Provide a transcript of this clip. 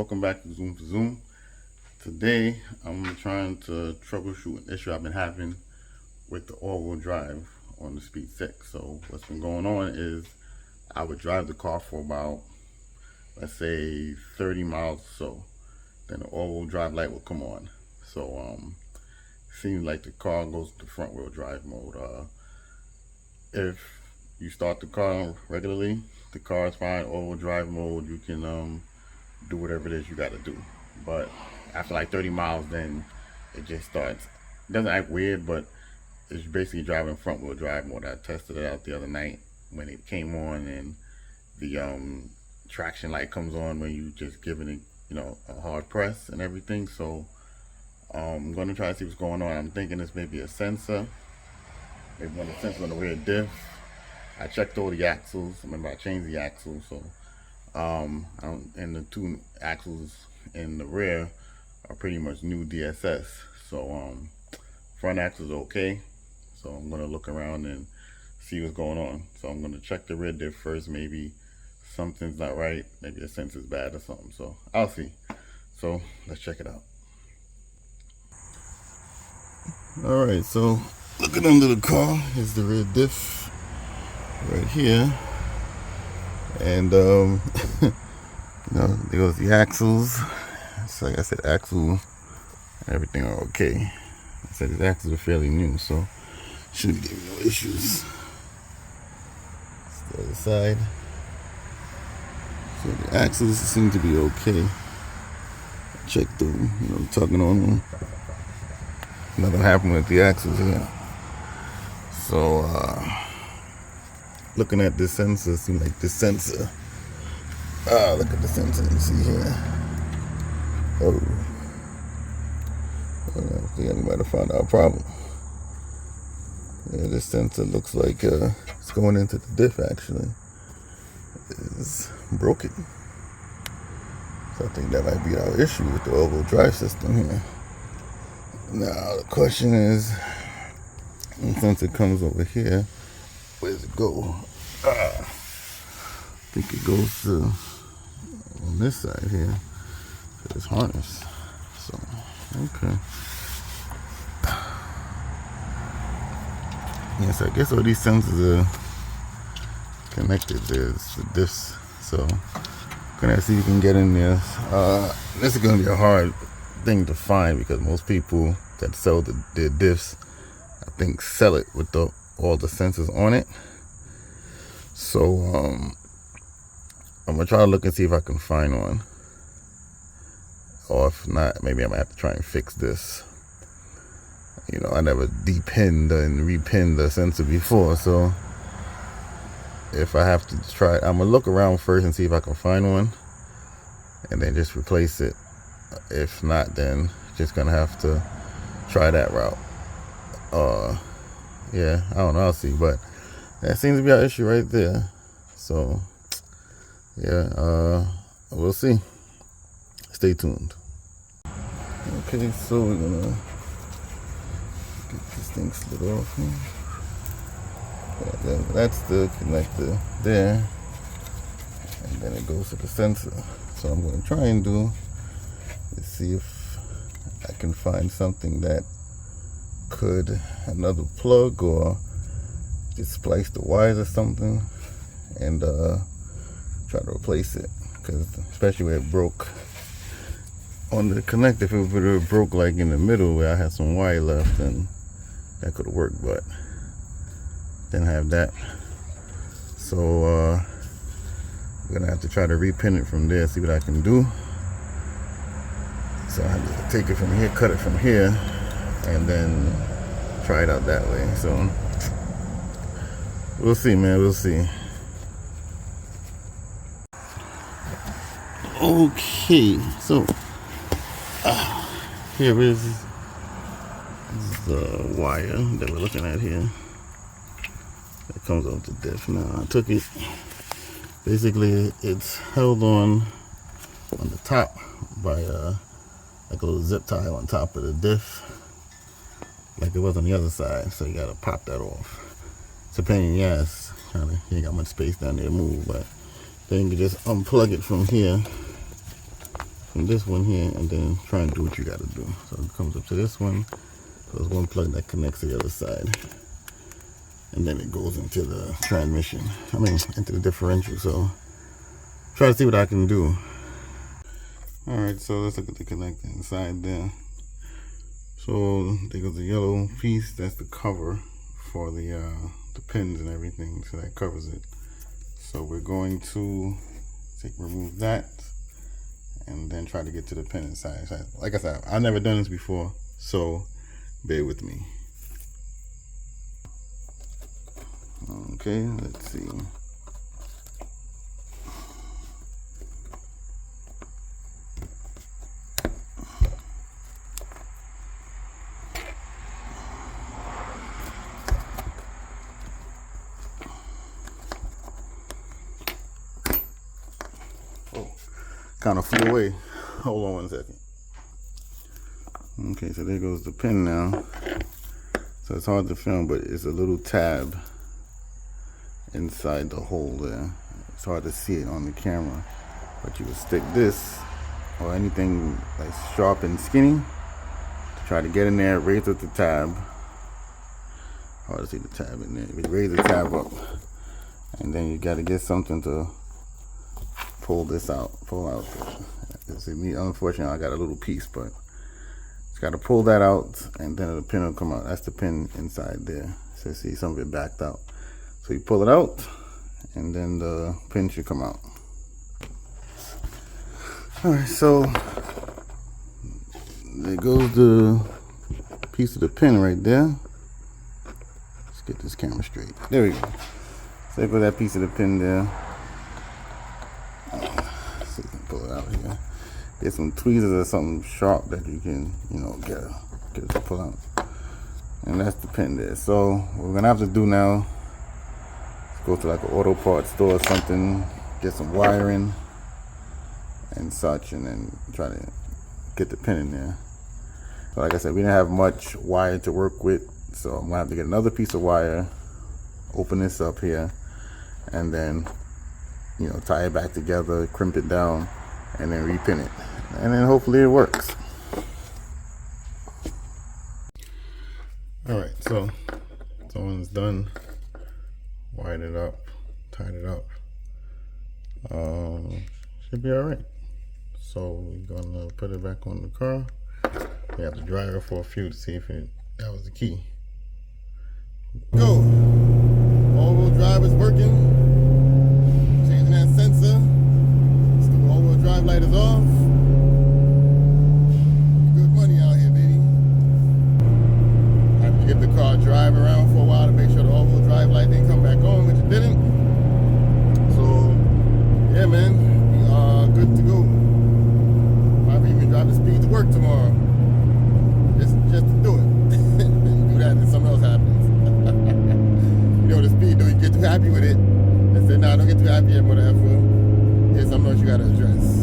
welcome back to Zoom. Today I'm trying to troubleshoot an issue I've been having with the all-wheel drive on the Speed 6. So what's been going on is I would drive the car for about, let's say 30 miles or so, then the all-wheel drive light will come on. So seems like the car goes to front wheel drive mode. If you start the car regularly, the car is fine. All-wheel drive mode, you can do whatever it is you got to do. But after like 30 miles, then it just starts. It doesn't act weird, but it's basically driving front wheel drive mode. I tested it out the other night when it came on, and the traction light comes on when you just giving it, a hard press and everything. So I'm going to try to see what's going on. I'm thinking this may be a sensor, maybe one of the sensors on the rear diff. I checked all the axles. Remember, I changed the axles, so and the two axles in the rear are pretty much new DSS. So front axles are okay. So I'm gonna look around and see what's going on. So I'm gonna check the rear diff first. Maybe something's not right. Maybe the sensor's bad or something. So I'll see. So let's check it out. All right. So looking under the car is the rear diff right here. And there goes the axles. So like I said, axle, everything are okay. I said the axles are fairly new, so shouldn't give me no issues. It's the other side. So the axles seem to be okay. Check them, tugging on them. Nothing happened with the axles here. So looking at this sensor, seems like this sensor. Look at the sensor. Let me see here. I think I might have found out a problem. Yeah, this sensor looks like it's going into the diff. Actually, it's broken. So I think that might be our issue with the all-wheel drive system here. Now the question is, once it comes over here, where does it go? I think it goes to on this side here to this harness. So, okay. Yes, I guess all these sensors are connected. There's the diffs. So, gonna see if you can get in there. This is gonna be a hard thing to find because most people that sell their diffs, I think, sell it with all the sensors on it. So I'm gonna try to look and see if I can find one, or if not, maybe I might have to try and fix this. I never depinned and repinned the sensor before, so if I have to try, I'm gonna look around first and see if I can find one, and then just replace it. If not, then just gonna have to try that route. Yeah, I don't know, I'll see, but that seems to be our issue right there. So yeah, we'll see. Stay tuned. Okay, so we're gonna get this thing slid off here. Yeah, that's the connector there, and then it goes to the sensor. So I'm gonna try and let's see if I can find something that could, another plug, or just splice the wires or something and try to replace it, because especially where it broke on the connector, if it would have broke like in the middle where I had some wire left, then that could have worked, but didn't have that. So we're gonna have to try to repin it from there, see what I can do. So I have to take it from here, cut it from here, and then try it out that way. So we'll see, man, we'll see. Okay, so here is the wire that we're looking at here. It comes off the diff. Now I took it, basically it's held on the top by like a little zip tie on top of the diff, like it was on the other side. So you gotta pop that off. It's a pain in the ass. You ain't got much space down there to move, but then you can just unplug it from here from this one here, and then try and do what you got to do. So it comes up to this one. So there's one plug that connects to the other side, and then it goes into the transmission. I mean, into the differential. So try to see what I can do. All right, so let's look at the connector inside there. So there goes the yellow piece. That's the cover for the pins and everything. So that covers it. So we're going to remove that and then try to get to the pin inside. So like I said, I've never done this before, so bear with me. Okay, let's see. Kind of flew away. Hold on 1 second. Okay, so there goes the pin now. So it's hard to film, but it's a little tab inside the hole there. It's hard to see it on the camera, but you would stick this or anything like sharp and skinny to try to get in there, raise up the tab. Hard to see the tab in there. You raise the tab up, and then you got to get something to pull this out, See, me, unfortunately, I got a little piece, but it's got to pull that out, and then the pin will come out. That's the pin inside there. So see, some of it backed out. So you pull it out, and then the pin should come out. All right, so there goes the piece of the pin right there. Let's get this camera straight. There we go. So there goes that piece of the pin there. See if you can pull it out here. Get some tweezers or something sharp that you can, get it to pull out. And that's the pin there. So what we're gonna have to do now is go to like an auto parts store or something, get some wiring and such, and then try to get the pin in there. So like I said, we didn't have much wire to work with, so I'm gonna have to get another piece of wire, open this up here, and then tie it back together, crimp it down, and then repin it, and then hopefully it works. All right, so one's done, wired it up, tied it up. Should be all right. So we're gonna put it back on the car. We have to drive it for a few to see if that was the key. Go. All-wheel drive is working. Changing that sensor. So the all-wheel drive light is off. Good money out here, baby. I have to get the car, drive around for a while to make sure the all-wheel drive light didn't come back on, which it didn't. So, yeah, man, we are good to go. Probably even drive the speed to work tomorrow. Just to do it. Do that and something else happens. The speed, don't you get too happy with it and say, nah, don't get too happy and whatever. Here's something else you gotta address.